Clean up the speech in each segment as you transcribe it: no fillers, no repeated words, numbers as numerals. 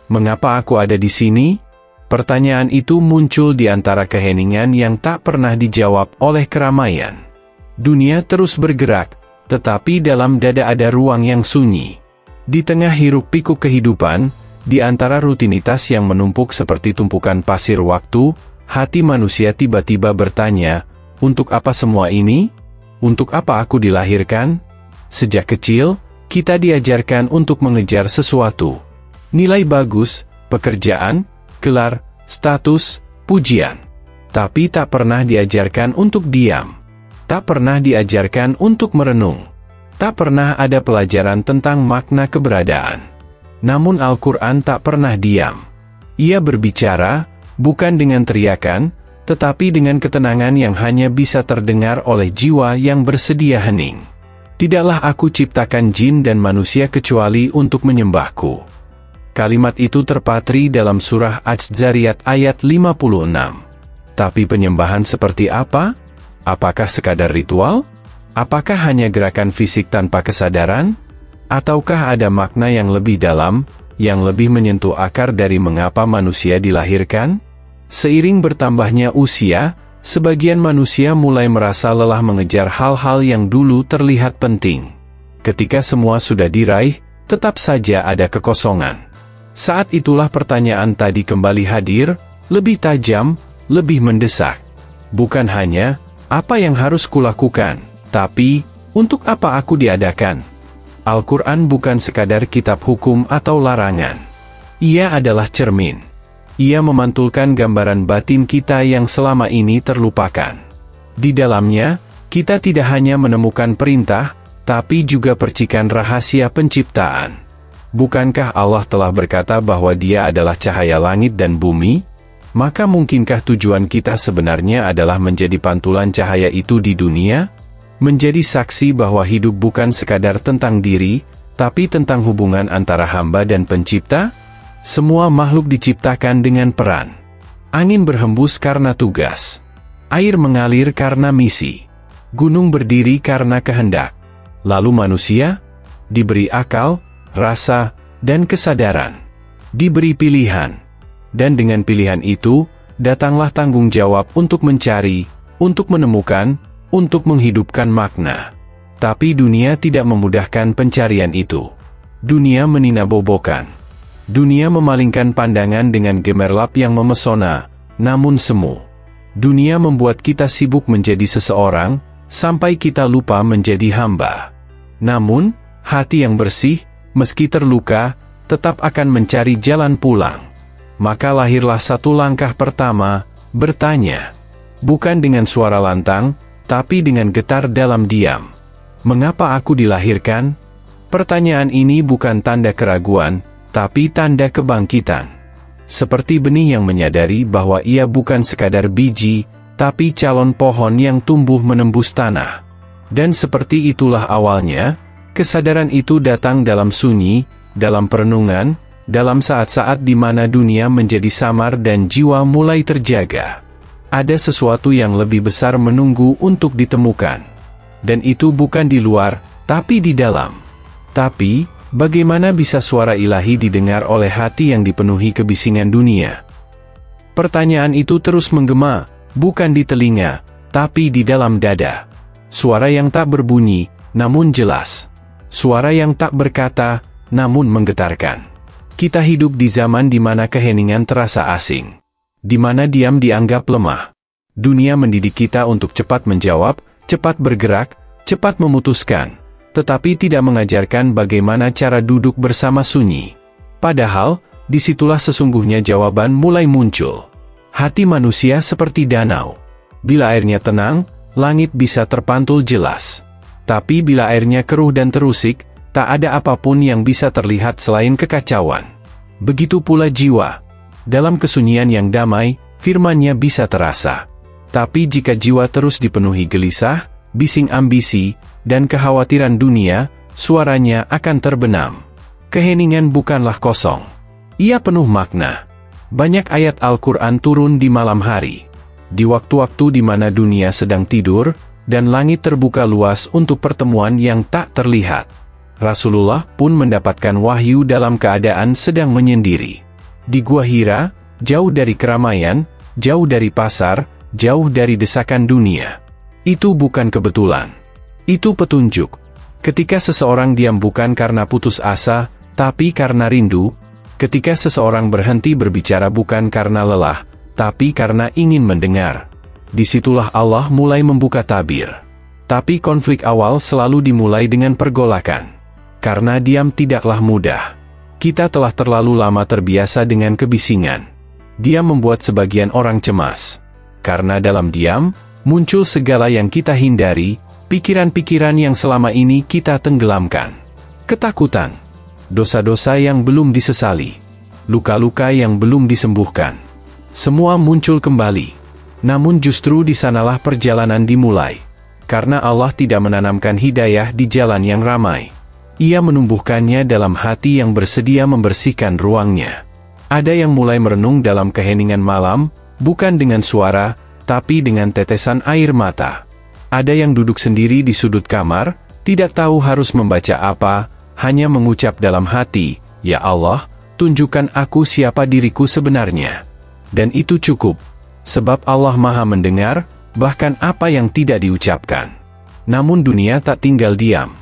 Mengapa aku ada di sini? Pertanyaan itu muncul di antara keheningan yang tak pernah dijawab oleh keramaian. Dunia terus bergerak, tetapi dalam dada ada ruang yang sunyi. Di tengah hiruk-pikuk kehidupan, di antara rutinitas yang menumpuk seperti tumpukan pasir waktu, hati manusia tiba-tiba bertanya, untuk apa semua ini? Untuk apa aku dilahirkan? Sejak kecil, kita diajarkan untuk mengejar sesuatu. Nilai bagus, pekerjaan, gelar, status, pujian. Tapi tak pernah diajarkan untuk diam. Tak pernah diajarkan untuk merenung. Tak pernah ada pelajaran tentang makna keberadaan. Namun Al-Quran tak pernah diam. Ia berbicara, bukan dengan teriakan, tetapi dengan ketenangan yang hanya bisa terdengar oleh jiwa yang bersedia hening. Tidaklah aku ciptakan jin dan manusia kecuali untuk menyembahku. Kalimat itu terpatri dalam surah Az-Zariyat ayat 56. Tapi penyembahan seperti apa? Apakah sekadar ritual? Apakah hanya gerakan fisik tanpa kesadaran? Ataukah ada makna yang lebih dalam, yang lebih menyentuh akar dari mengapa manusia dilahirkan? Seiring bertambahnya usia, sebagian manusia mulai merasa lelah mengejar hal-hal yang dulu terlihat penting. Ketika semua sudah diraih, tetap saja ada kekosongan. Saat itulah pertanyaan tadi kembali hadir, lebih tajam, lebih mendesak. Bukan hanya, apa yang harus kulakukan, tapi, untuk apa aku diadakan? Al-Quran bukan sekadar kitab hukum atau larangan. Ia adalah cermin. Ia memantulkan gambaran batin kita yang selama ini terlupakan. Di dalamnya, kita tidak hanya menemukan perintah, tapi juga percikan rahasia penciptaan. Bukankah Allah telah berkata bahwa Dia adalah cahaya langit dan bumi? Maka mungkinkah tujuan kita sebenarnya adalah menjadi pantulan cahaya itu di dunia? Menjadi saksi bahwa hidup bukan sekadar tentang diri, tapi tentang hubungan antara hamba dan pencipta? Semua makhluk diciptakan dengan peran. Angin berhembus karena tugas. Air mengalir karena misi. Gunung berdiri karena kehendak. Lalu manusia? Diberi akal, rasa, dan kesadaran. Diberi pilihan. Dan dengan pilihan itu, datanglah tanggung jawab untuk mencari, untuk menemukan, untuk menghidupkan makna. Tapi dunia tidak memudahkan pencarian itu. Dunia meninabobokan. Dunia memalingkan pandangan dengan gemerlap yang memesona, namun semu. Dunia membuat kita sibuk menjadi seseorang, sampai kita lupa menjadi hamba. Namun, hati yang bersih, meski terluka, tetap akan mencari jalan pulang. Maka lahirlah satu langkah pertama, bertanya. Bukan dengan suara lantang, tapi dengan getar dalam diam. Mengapa aku dilahirkan? Pertanyaan ini bukan tanda keraguan, tapi tanda kebangkitan. Seperti benih yang menyadari bahwa ia bukan sekadar biji, tapi calon pohon yang tumbuh menembus tanah. Dan seperti itulah awalnya, kesadaran itu datang dalam sunyi, dalam perenungan, dalam saat-saat di mana dunia menjadi samar dan jiwa mulai terjaga. Ada sesuatu yang lebih besar menunggu untuk ditemukan. Dan itu bukan di luar, tapi di dalam. Tapi, bagaimana bisa suara ilahi didengar oleh hati yang dipenuhi kebisingan dunia? Pertanyaan itu terus menggema, bukan di telinga, tapi di dalam dada. Suara yang tak berbunyi, namun jelas. Suara yang tak berkata, namun menggetarkan. Kita hidup di zaman di mana keheningan terasa asing. Di mana diam dianggap lemah. Dunia mendidik kita untuk cepat menjawab, cepat bergerak, cepat memutuskan, tetapi tidak mengajarkan bagaimana cara duduk bersama sunyi. Padahal, disitulah sesungguhnya jawaban mulai muncul. Hati manusia seperti danau. Bila airnya tenang, langit bisa terpantul jelas. Tapi bila airnya keruh dan terusik, tak ada apapun yang bisa terlihat selain kekacauan. Begitu pula jiwa. Dalam kesunyian yang damai, firman-Nya bisa terasa. Tapi jika jiwa terus dipenuhi gelisah, bising ambisi, dan kekhawatiran dunia, suaranya akan terbenam. Keheningan bukanlah kosong. Ia penuh makna. Banyak ayat Al-Quran turun di malam hari. Di waktu-waktu di mana dunia sedang tidur, dan langit terbuka luas untuk pertemuan yang tak terlihat. Rasulullah pun mendapatkan wahyu dalam keadaan sedang menyendiri. Di Gua Hira, jauh dari keramaian, jauh dari pasar, jauh dari desakan dunia. Itu bukan kebetulan. Itu petunjuk. Ketika seseorang diam bukan karena putus asa, tapi karena rindu. Ketika seseorang berhenti berbicara bukan karena lelah, tapi karena ingin mendengar. Disitulah Allah mulai membuka tabir. Tapi konflik awal selalu dimulai dengan pergolakan. Karena diam tidaklah mudah. Kita telah terlalu lama terbiasa dengan kebisingan. Diam membuat sebagian orang cemas. Karena dalam diam, muncul segala yang kita hindari, pikiran-pikiran yang selama ini kita tenggelamkan. Ketakutan. Dosa-dosa yang belum disesali. Luka-luka yang belum disembuhkan. Semua muncul kembali. Namun justru di sanalah perjalanan dimulai. Karena Allah tidak menanamkan hidayah di jalan yang ramai. Ia menumbuhkannya dalam hati yang bersedia membersihkan ruangnya. Ada yang mulai merenung dalam keheningan malam, bukan dengan suara, tapi dengan tetesan air mata. Ada yang duduk sendiri di sudut kamar, tidak tahu harus membaca apa, hanya mengucap dalam hati, "Ya Allah, tunjukkan aku siapa diriku sebenarnya." Dan itu cukup. Sebab Allah Maha mendengar, bahkan apa yang tidak diucapkan. Namun dunia tak tinggal diam.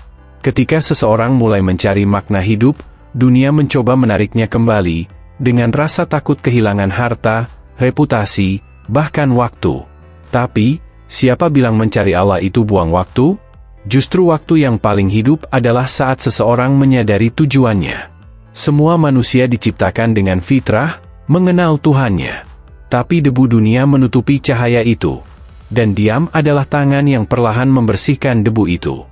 Ketika seseorang mulai mencari makna hidup, dunia mencoba menariknya kembali, dengan rasa takut kehilangan harta, reputasi, bahkan waktu. Tapi, siapa bilang mencari Allah itu buang waktu? Justru waktu yang paling hidup adalah saat seseorang menyadari tujuannya. Semua manusia diciptakan dengan fitrah, mengenal Tuhannya. Tapi debu dunia menutupi cahaya itu. Dan diam adalah tangan yang perlahan membersihkan debu itu.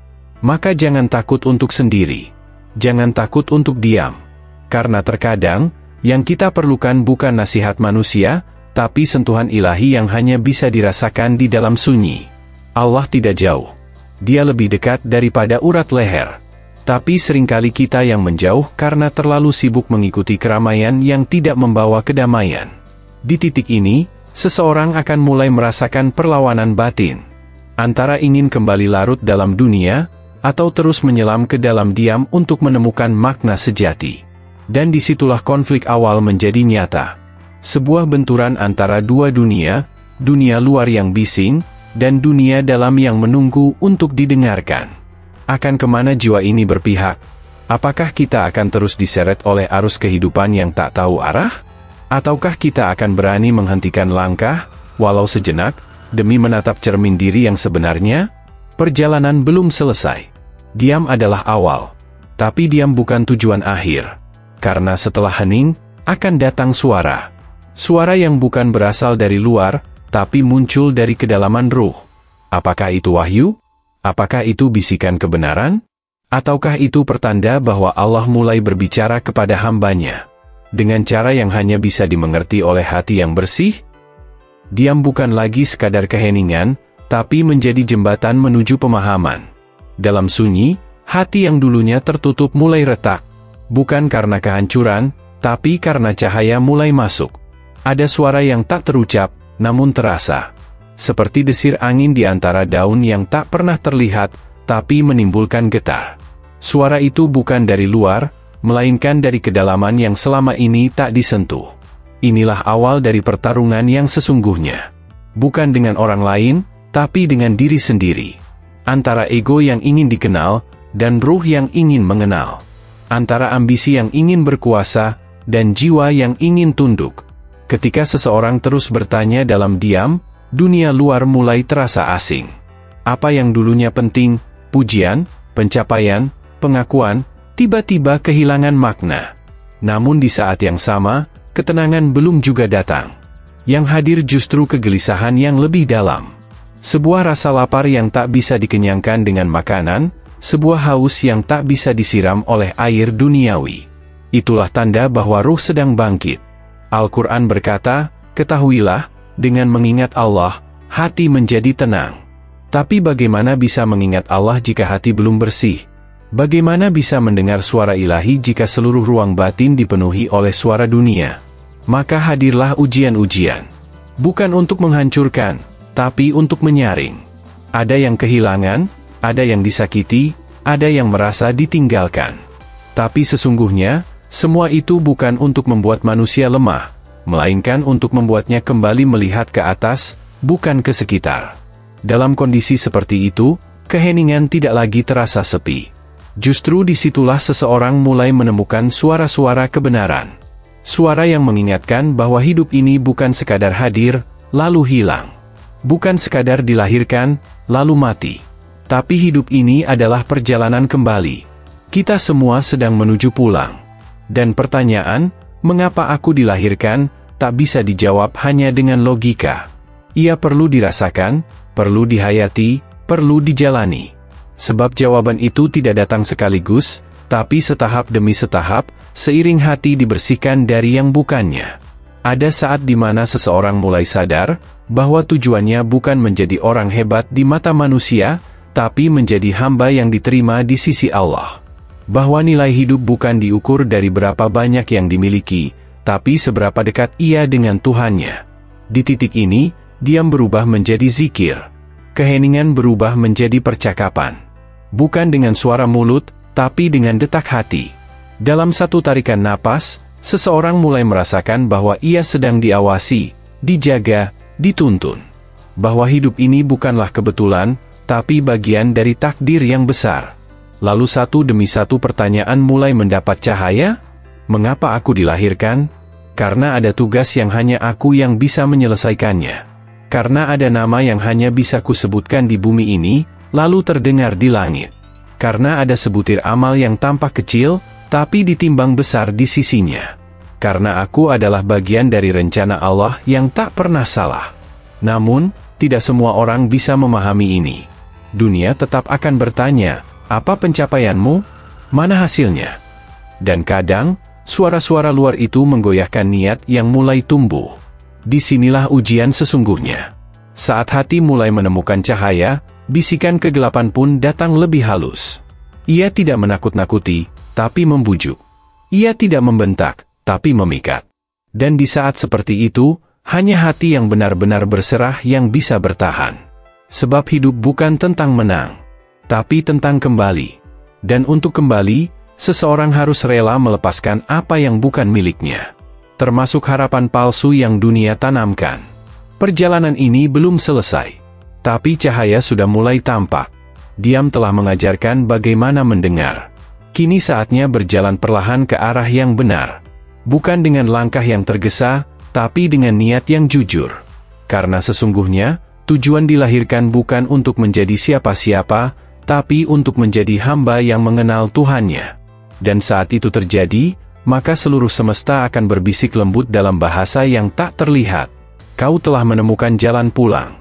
Maka jangan takut untuk sendiri. Jangan takut untuk diam. Karena terkadang, yang kita perlukan bukan nasihat manusia, tapi sentuhan ilahi yang hanya bisa dirasakan di dalam sunyi. Allah tidak jauh. Dia lebih dekat daripada urat leher. Tapi seringkali kita yang menjauh karena terlalu sibuk mengikuti keramaian yang tidak membawa kedamaian. Di titik ini, seseorang akan mulai merasakan perlawanan batin. Antara ingin kembali larut dalam dunia, atau terus menyelam ke dalam diam untuk menemukan makna sejati. Dan disitulah konflik awal menjadi nyata. Sebuah benturan antara dua dunia, dunia luar yang bising, dan dunia dalam yang menunggu untuk didengarkan. Akan kemana jiwa ini berpihak? Apakah kita akan terus diseret oleh arus kehidupan yang tak tahu arah? Ataukah kita akan berani menghentikan langkah, walau sejenak, demi menatap cermin diri yang sebenarnya? Perjalanan belum selesai. Diam adalah awal. Tapi diam bukan tujuan akhir. Karena setelah hening, akan datang suara. Suara yang bukan berasal dari luar, tapi muncul dari kedalaman ruh. Apakah itu wahyu? Apakah itu bisikan kebenaran? Ataukah itu pertanda bahwa Allah mulai berbicara kepada hambanya? Dengan cara yang hanya bisa dimengerti oleh hati yang bersih? Diam bukan lagi sekadar keheningan, tapi menjadi jembatan menuju pemahaman. Dalam sunyi, hati yang dulunya tertutup mulai retak. Bukan karena kehancuran, tapi karena cahaya mulai masuk. Ada suara yang tak terucap, namun terasa. Seperti desir angin di antara daun yang tak pernah terlihat, tapi menimbulkan getar. Suara itu bukan dari luar, melainkan dari kedalaman yang selama ini tak disentuh. Inilah awal dari pertarungan yang sesungguhnya. Bukan dengan orang lain, tapi dengan diri sendiri. Antara ego yang ingin dikenal, dan ruh yang ingin mengenal. Antara ambisi yang ingin berkuasa, dan jiwa yang ingin tunduk. Ketika seseorang terus bertanya dalam diam, dunia luar mulai terasa asing. Apa yang dulunya penting, pujian, pencapaian, pengakuan, tiba-tiba kehilangan makna. Namun di saat yang sama, ketenangan belum juga datang. Yang hadir justru kegelisahan yang lebih dalam. Sebuah rasa lapar yang tak bisa dikenyangkan dengan makanan, sebuah haus yang tak bisa disiram oleh air duniawi. Itulah tanda bahwa ruh sedang bangkit. Al-Quran berkata, "Ketahuilah, dengan mengingat Allah, hati menjadi tenang." Tapi bagaimana bisa mengingat Allah jika hati belum bersih? Bagaimana bisa mendengar suara ilahi jika seluruh ruang batin dipenuhi oleh suara dunia? Maka hadirlah ujian-ujian. Bukan untuk menghancurkan, tapi untuk menyaring. Ada yang kehilangan, ada yang disakiti, ada yang merasa ditinggalkan. Tapi sesungguhnya, Semua itu bukan untuk membuat manusia lemah, melainkan untuk membuatnya kembali melihat ke atas, bukan ke sekitar. Dalam kondisi seperti itu, keheningan tidak lagi terasa sepi. Justru disitulah seseorang mulai menemukan suara-suara kebenaran. Suara yang mengingatkan bahwa hidup ini bukan sekadar hadir, lalu hilang. Bukan sekadar dilahirkan, lalu mati. Tapi hidup ini adalah perjalanan kembali. Kita semua sedang menuju pulang. Dan pertanyaan, mengapa aku dilahirkan, tak bisa dijawab hanya dengan logika. Ia perlu dirasakan, perlu dihayati, perlu dijalani. Sebab jawaban itu tidak datang sekaligus, tapi setahap demi setahap, seiring hati dibersihkan dari yang bukannya. Ada saat di mana seseorang mulai sadar, bahwa tujuannya bukan menjadi orang hebat di mata manusia, tapi menjadi hamba yang diterima di sisi Allah. Bahwa nilai hidup bukan diukur dari berapa banyak yang dimiliki, tapi seberapa dekat ia dengan Tuhannya. Di titik ini, diam berubah menjadi zikir. Keheningan berubah menjadi percakapan. Bukan dengan suara mulut, tapi dengan detak hati. Dalam satu tarikan napas, seseorang mulai merasakan bahwa ia sedang diawasi, dijaga, dituntun. Bahwa hidup ini bukanlah kebetulan, tapi bagian dari takdir yang besar. Lalu satu demi satu pertanyaan mulai mendapat cahaya. Mengapa aku dilahirkan? Karena ada tugas yang hanya aku yang bisa menyelesaikannya. Karena ada nama yang hanya bisa kusebutkan di bumi ini, lalu terdengar di langit. Karena ada sebutir amal yang tampak kecil, tapi ditimbang besar di sisinya. Karena aku adalah bagian dari rencana Allah yang tak pernah salah. Namun, tidak semua orang bisa memahami ini. Dunia tetap akan bertanya, apa pencapaianmu? Mana hasilnya? Dan kadang, suara-suara luar itu menggoyahkan niat yang mulai tumbuh. Disinilah ujian sesungguhnya. Saat hati mulai menemukan cahaya, bisikan kegelapan pun datang lebih halus. Ia tidak menakut-nakuti, tapi membujuk. Ia tidak membentak, tapi memikat. Dan di saat seperti itu, hanya hati yang benar-benar berserah yang bisa bertahan. Sebab hidup bukan tentang menang, tapi tentang kembali. Dan untuk kembali, seseorang harus rela melepaskan apa yang bukan miliknya. Termasuk harapan palsu yang dunia tanamkan. Perjalanan ini belum selesai. Tapi cahaya sudah mulai tampak. Diam telah mengajarkan bagaimana mendengar. Kini saatnya berjalan perlahan ke arah yang benar. Bukan dengan langkah yang tergesa, tapi dengan niat yang jujur. Karena sesungguhnya, tujuan dilahirkan bukan untuk menjadi siapa-siapa, tapi untuk menjadi hamba yang mengenal Tuhannya. Dan saat itu terjadi, maka seluruh semesta akan berbisik lembut dalam bahasa yang tak terlihat. Kau telah menemukan jalan pulang.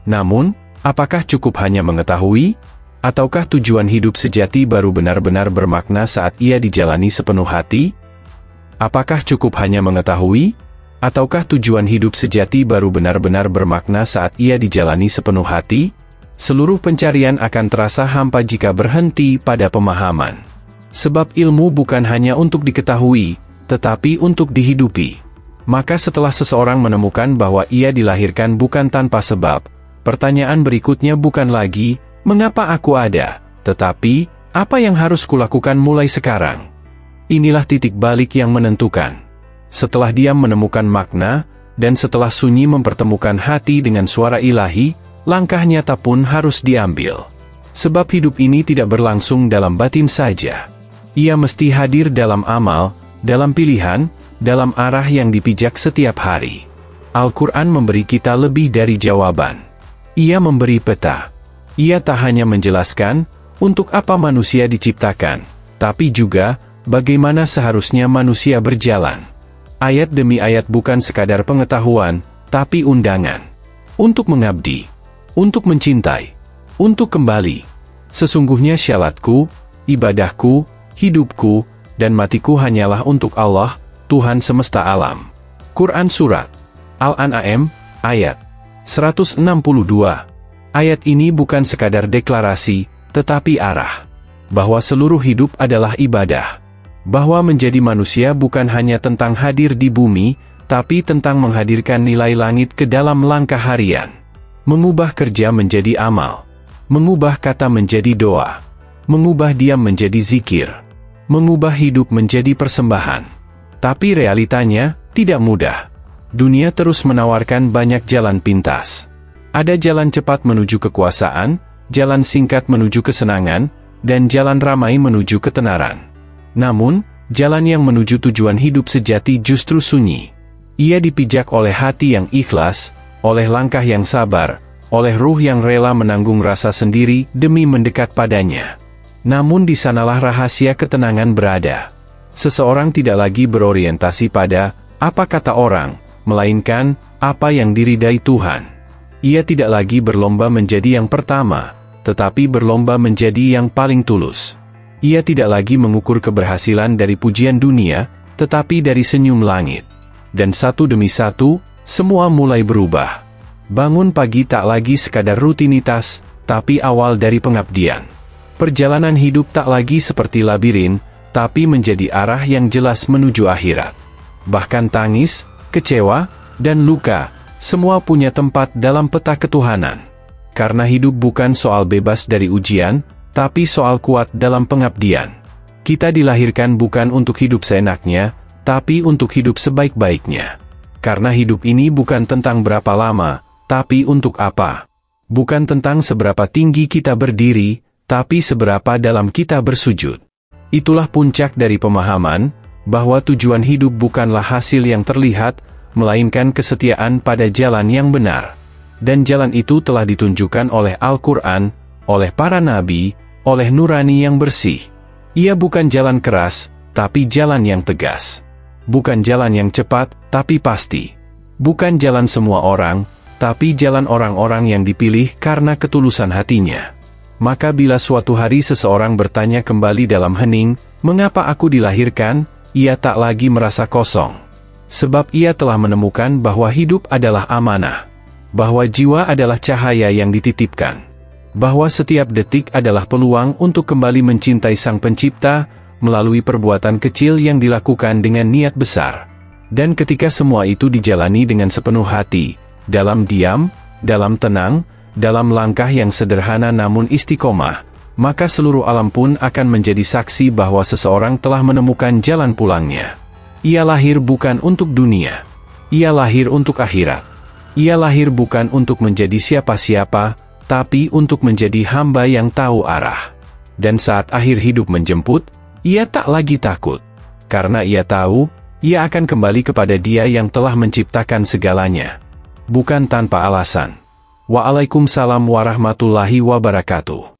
Namun, apakah cukup hanya mengetahui? Ataukah tujuan hidup sejati baru benar-benar bermakna saat ia dijalani sepenuh hati? Apakah cukup hanya mengetahui? Ataukah tujuan hidup sejati baru benar-benar bermakna saat ia dijalani sepenuh hati? Seluruh pencarian akan terasa hampa jika berhenti pada pemahaman. Sebab ilmu bukan hanya untuk diketahui, tetapi untuk dihidupi. Maka setelah seseorang menemukan bahwa ia dilahirkan bukan tanpa sebab, pertanyaan berikutnya bukan lagi, mengapa aku ada, tetapi, apa yang harus kulakukan mulai sekarang? Inilah titik balik yang menentukan. Setelah diam menemukan makna, dan setelah sunyi mempertemukan hati dengan suara ilahi, langkah nyata pun harus diambil. Sebab hidup ini tidak berlangsung dalam batin saja. Ia mesti hadir dalam amal, dalam pilihan, dalam arah yang dipijak setiap hari. Al-Quran memberi kita lebih dari jawaban. Ia memberi peta. Ia tak hanya menjelaskan, untuk apa manusia diciptakan, tapi juga, bagaimana seharusnya manusia berjalan. Ayat demi ayat bukan sekadar pengetahuan, tapi undangan. Untuk mengabdi. Untuk mencintai. Untuk kembali. Sesungguhnya syaratku, ibadahku, hidupku, dan matiku hanyalah untuk Allah, Tuhan semesta alam. Quran Surat Al-An'am, ayat 162. Ayat ini bukan sekadar deklarasi, tetapi arah. Bahwa seluruh hidup adalah ibadah. Bahwa menjadi manusia bukan hanya tentang hadir di bumi, tapi tentang menghadirkan nilai langit ke dalam langkah harian. Mengubah kerja menjadi amal. Mengubah kata menjadi doa. Mengubah diam menjadi zikir. mengubah hidup menjadi persembahan. Tapi realitanya, tidak mudah. Dunia terus menawarkan banyak jalan pintas. Ada jalan cepat menuju kekuasaan, jalan singkat menuju kesenangan, dan jalan ramai menuju ketenaran. Namun, jalan yang menuju tujuan hidup sejati justru sunyi. Ia dipijak oleh hati yang ikhlas, oleh langkah yang sabar, oleh ruh yang rela menanggung rasa sendiri demi mendekat padanya. Namun di sanalah rahasia ketenangan berada. Seseorang tidak lagi berorientasi pada apa kata orang, melainkan apa yang diridai Tuhan. Ia tidak lagi berlomba menjadi yang pertama, tetapi berlomba menjadi yang paling tulus. Ia tidak lagi mengukur keberhasilan dari pujian dunia, tetapi dari senyum langit. Dan satu demi satu, semua mulai berubah. Bangun pagi tak lagi sekadar rutinitas, tapi awal dari pengabdian. Perjalanan hidup tak lagi seperti labirin, tapi menjadi arah yang jelas menuju akhirat. Bahkan tangis, kecewa, dan luka, semua punya tempat dalam peta ketuhanan. Karena hidup bukan soal bebas dari ujian, tapi soal kuat dalam pengabdian. Kita dilahirkan bukan untuk hidup seenaknya, tapi untuk hidup sebaik-baiknya. Karena hidup ini bukan tentang berapa lama, tapi untuk apa. Bukan tentang seberapa tinggi kita berdiri, tapi seberapa dalam kita bersujud. Itulah puncak dari pemahaman, bahwa tujuan hidup bukanlah hasil yang terlihat, melainkan kesetiaan pada jalan yang benar. Dan jalan itu telah ditunjukkan oleh Al-Quran, oleh para nabi, oleh nurani yang bersih. Ia bukan jalan keras, tapi jalan yang tegas. Bukan jalan yang cepat, tapi pasti. Bukan jalan semua orang, tapi jalan orang-orang yang dipilih karena ketulusan hatinya. Maka bila suatu hari seseorang bertanya kembali dalam hening, mengapa aku dilahirkan? Ia tak lagi merasa kosong. Sebab ia telah menemukan bahwa hidup adalah amanah. Bahwa jiwa adalah cahaya yang dititipkan. Bahwa setiap detik adalah peluang untuk kembali mencintai Sang Pencipta, melalui perbuatan kecil yang dilakukan dengan niat besar. Dan ketika semua itu dijalani dengan sepenuh hati, dalam diam, dalam tenang, dalam langkah yang sederhana namun istiqomah, maka seluruh alam pun akan menjadi saksi bahwa seseorang telah menemukan jalan pulangnya. Ia lahir bukan untuk dunia. Ia lahir untuk akhirat. Ia lahir bukan untuk menjadi siapa-siapa, tapi untuk menjadi hamba yang tahu arah. Dan saat akhir hidup menjemput, ia tak lagi takut. Karena ia tahu, ia akan kembali kepada Dia yang telah menciptakan segalanya. Bukan tanpa alasan. Waalaikumsalam warahmatullahi wabarakatuh.